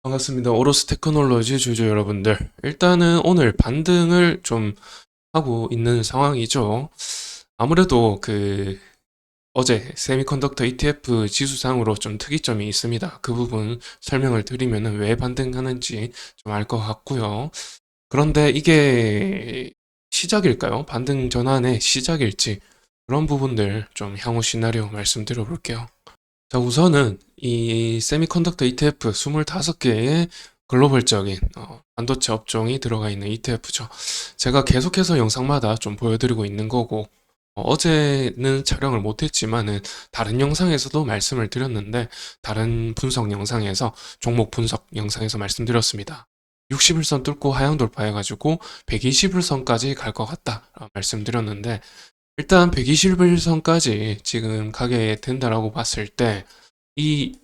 반갑습니다. 오로스 테크놀로지 주주 여러분들. 일단은 오늘 반등을 좀 하고 있는 상황이죠. 아무래도 어제 세미컨덕터 ETF 지수상으로 좀 특이점이 있습니다. 그 부분 설명을 드리면은 왜 반등하는지 좀 알 것 같고요. 그런데 이게 시작일까요? 반등 전환의 시작일지 그런 부분들 좀 향후 시나리오 말씀드려 볼게요. 자, 우선은 이 세미컨덕터 ETF 25개의 글로벌적인 반도체 업종이 들어가 있는 ETF죠. 제가 계속해서 영상마다 좀 보여드리고 있는 거고, 어제는 촬영을 못했지만은 다른 영상에서도 말씀을 드렸는데, 다른 분석 영상에서, 종목 분석 영상에서 말씀드렸습니다. 60일선 뚫고 하향 돌파해가지고 120일선까지 갈 것 같다 말씀드렸는데, 일단 121선까지 지금 가게 된다라고 봤을 때 이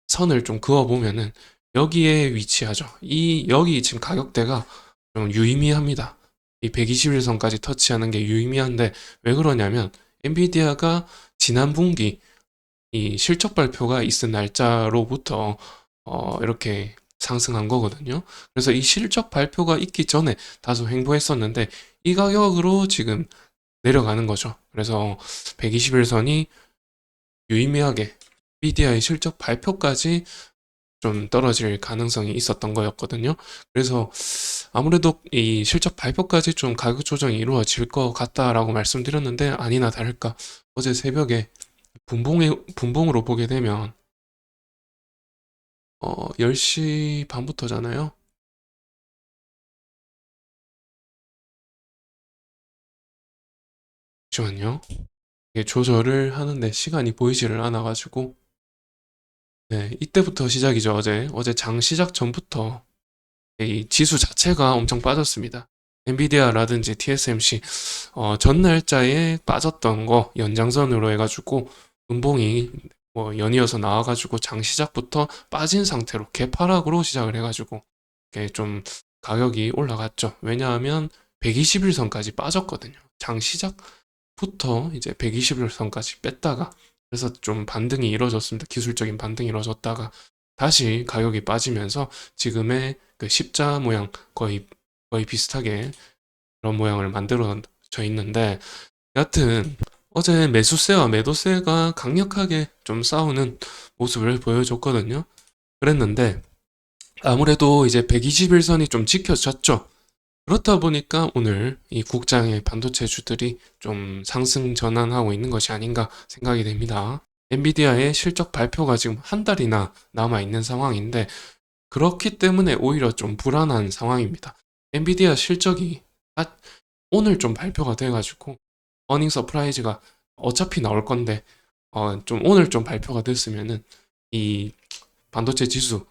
선을 좀 그어보면은 여기에 위치하죠. 여기 지금 가격대가 좀 유의미합니다. 이 121선까지 터치하는 게 유의미한데 왜 그러냐면 엔비디아가 지난 분기 이 실적 발표가 있은 날짜로부터 이렇게 상승한 거거든요. 그래서 이 실적 발표가 있기 전에 다소 횡보했었는데 이 가격으로 지금 내려가는 거죠. 그래서 121선이 유의미하게 엔비디아의 실적 발표까지 좀 떨어질 가능성이 있었던 거였거든요. 그래서 아무래도 이 실적 발표까지 좀 가격 조정이 이루어질 것 같다라고 말씀드렸는데 아니나 다를까 어제 새벽에 분봉으로 보게 되면 10시 반부터잖아요. 잠시만요. 이게 조절을 하는데 시간이 보이지를 않아가지고 네, 이때부터 시작이죠. 어제 장 시작 전부터 이 지수 자체가 엄청 빠졌습니다. 엔비디아라든지 TSMC 전 날짜에 빠졌던 거 연장선으로 해가지고 음봉이 뭐 연이어서 나와가지고 장 시작부터 빠진 상태로 개파락으로 시작을 해가지고 이게 좀 가격이 올라갔죠. 왜냐하면 121선까지 빠졌거든요. 장 시작부터 이제 121선까지 뺐다가 그래서 좀 반등이 이루어졌습니다. 기술적인 반등이 이루어졌다가 다시 가격이 빠지면서 지금의 그 십자 모양 거의 비슷하게 그런 모양을 만들어져 있는데 여하튼 어제 매수세와 매도세가 강력하게 좀 싸우는 모습을 보여줬거든요. 그랬는데 아무래도 이제 121선이 좀 지켜졌죠. 그렇다 보니까 오늘 이 국장의 반도체주들이 좀 상승 전환하고 있는 것이 아닌가 생각이 됩니다. 엔비디아의 실적 발표가 지금 한 달이나 남아 있는 상황인데 그렇기 때문에 오히려 좀 불안한 상황입니다. 엔비디아 실적이 오늘 좀 발표가 돼가지고 어닝 서프라이즈가 어차피 나올 건데 좀 오늘 좀 발표가 됐으면은 이 반도체 지수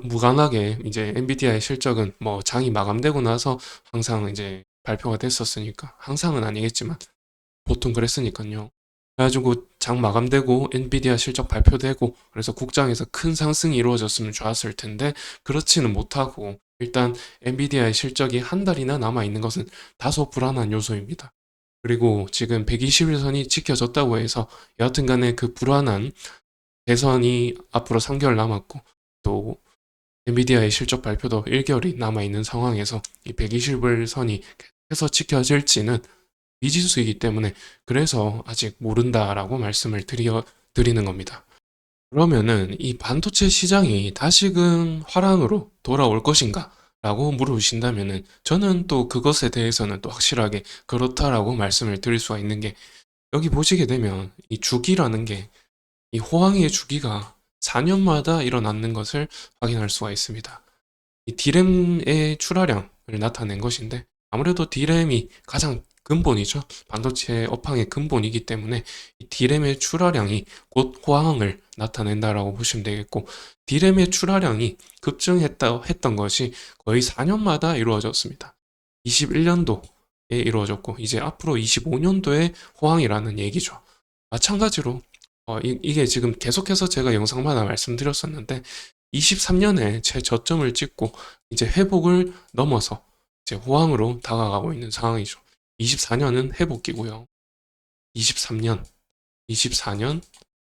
무관하게 이제 엔비디아의 실적은 뭐 장이 마감되고 나서 항상 이제 발표가 됐었으니까 항상은 아니겠지만 보통 그랬으니까요. 그래가지고 장 마감되고 엔비디아 실적 발표되고 그래서 국장에서 큰 상승이 이루어졌으면 좋았을 텐데 그렇지는 못하고 일단 엔비디아의 실적이 한 달이나 남아 있는 것은 다소 불안한 요소입니다. 그리고 지금 121선이 지켜졌다고 해서 여하튼 간에 그 불안한 대선이 앞으로 3개월 남았고 또 엔비디아의 실적 발표도 1개월이 남아 있는 상황에서 이 121선이 계속해서 지켜질지는 미지수이기 때문에 그래서 아직 모른다라고 드리는 겁니다. 그러면은 이 반도체 시장이 다시금 화랑으로 돌아올 것인가? 라고 물으신다면은 저는 또 그것에 대해서는 또 확실하게 그렇다라고 말씀을 드릴 수가 있는 게 여기 보시게 되면 이 주기라는 게 이 호황의 주기가 4년마다 일어나는 것을 확인할 수가 있습니다. 이 D램의 출하량을 나타낸 것인데 아무래도 D램이 가장 근본이죠. 반도체 업황의 근본이기 때문에 이 D램의 출하량이 곧 호황을 나타낸다라고 보시면 되겠고 D램의 출하량이 급증했다 했던 것이 거의 4년마다 이루어졌습니다. 21년도에 이루어졌고 이제 앞으로 25년도에 호황이라는 얘기죠. 마찬가지로 이게 지금 계속해서 제가 영상마다 말씀드렸었는데 23년에 최저점을 찍고 이제 회복을 넘어서 이제 호황으로 다가가고 있는 상황이죠. 24년은 회복기고요. 23년, 24년,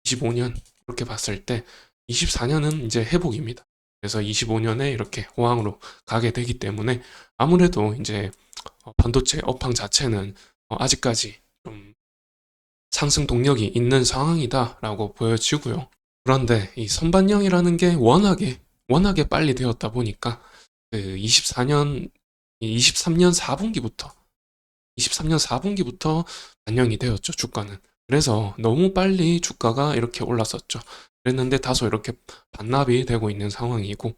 25년 이렇게 봤을 때 24년은 이제 회복입니다. 그래서 25년에 이렇게 호황으로 가게 되기 때문에 아무래도 이제 반도체 업황 자체는 아직까지 좀 상승 동력이 있는 상황이다라고 보여지고요. 그런데 이 선반영이라는 게 워낙에 빨리 되었다 보니까 그 23년 4분기부터 23년 4분기부터 반영이 되었죠, 주가는. 그래서 너무 빨리 주가가 이렇게 올랐었죠. 그랬는데 다소 이렇게 반납이 되고 있는 상황이고,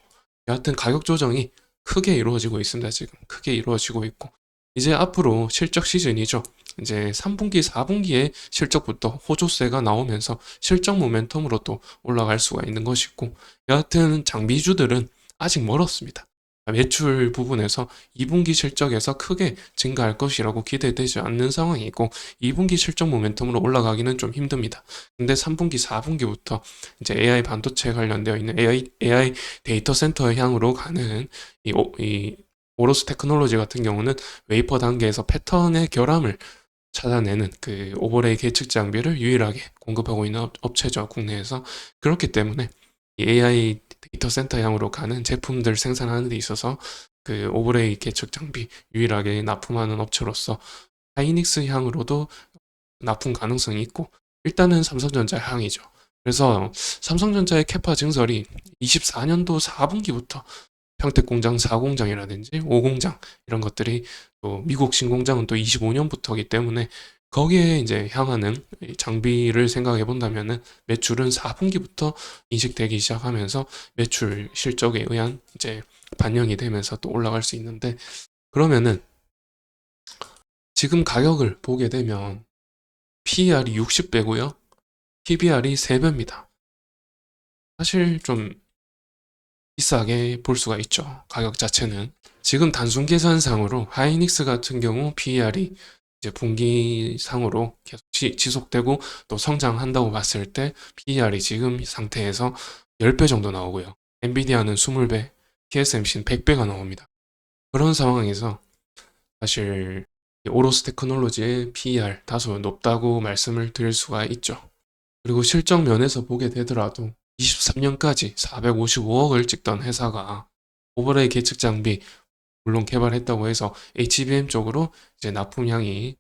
여하튼 가격 조정이 크게 이루어지고 있습니다, 지금. 크게 이루어지고 있고. 이제 앞으로 실적 시즌이죠. 이제 3분기, 4분기에 실적부터 호조세가 나오면서 실적 모멘텀으로 또 올라갈 수가 있는 것이고, 여하튼 장비주들은 아직 멀었습니다. 매출 부분에서 2분기 실적에서 크게 증가할 것이라고 기대되지 않는 상황이고 2분기 실적 모멘텀으로 올라가기는 좀 힘듭니다. 근데 3분기, 4분기부터 이제 AI 반도체 관련되어 있는 AI 데이터 센터 향으로 가는 이 오로스 테크놀로지 같은 경우는 웨이퍼 단계에서 패턴의 결함을 찾아내는 그 오버레이 계측 장비를 유일하게 공급하고 있는 업체죠, 국내에서. 그렇기 때문에 이 AI 데이터 센터 향으로 가는 제품들 생산하는 데 있어서 그 오버레이 계측 장비 유일하게 납품하는 업체로서 하이닉스 향으로도 납품 가능성이 있고 일단은 삼성전자 향이죠. 그래서 삼성전자의 캐파 증설이 24년도 4분기부터 평택 공장 4공장이라든지 5공장 이런 것들이 또 미국 신공장은 또 25년부터이기 때문에 거기에 이제 향하는 장비를 생각해 본다면은 매출은 4분기부터 인식되기 시작하면서 매출 실적에 의한 이제 반영이 되면서 또 올라갈 수 있는데 그러면은 지금 가격을 보게 되면 PER이 60배고요. PBR이 3배입니다. 사실 좀 비싸게 볼 수가 있죠. 가격 자체는. 지금 단순 계산상으로 하이닉스 같은 경우 PER이 이제 분기상으로 계속 지속되고 또 성장한다고 봤을 때 PER이 지금 상태에서 10배 정도 나오고요. 엔비디아는 20배, TSMC는 100배가 나옵니다. 그런 상황에서 사실 오로스 테크놀로지의 PER 다소 높다고 말씀을 드릴 수가 있죠. 그리고 실적 면에서 보게 되더라도 23년까지 455억을 찍던 회사가 오버레이 계측 장비 물론 개발했다고 해서 HBM 쪽으로 이제 납품량이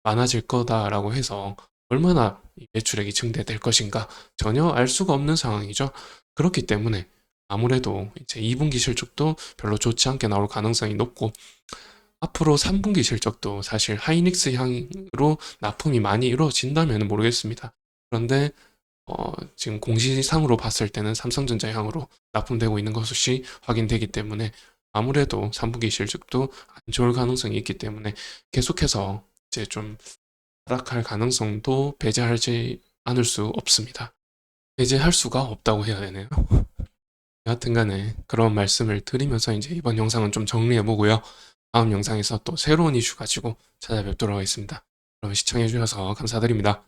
많아질 거다라고 해서 얼마나 매출액이 증대될 것인가 전혀 알 수가 없는 상황이죠. 그렇기 때문에 아무래도 이제 2분기 실적도 별로 좋지 않게 나올 가능성이 높고 앞으로 3분기 실적도 사실 하이닉스 향으로 납품이 많이 이루어진다면 모르겠습니다. 그런데 지금 공시상으로 봤을 때는 삼성전자 향으로 납품되고 있는 것이 확인되기 때문에 아무래도 3분기 실적도 안 좋을 가능성이 있기 때문에 계속해서 이제 좀 하락할 가능성도 배제하지 않을 수 없습니다. 배제할 수가 없다고 해야 되네요. 여하튼 간에 그런 말씀을 드리면서 이제 이번 영상은 좀 정리해 보고요. 다음 영상에서 또 새로운 이슈 가지고 찾아뵙도록 하겠습니다. 그럼 시청해 주셔서 감사드립니다.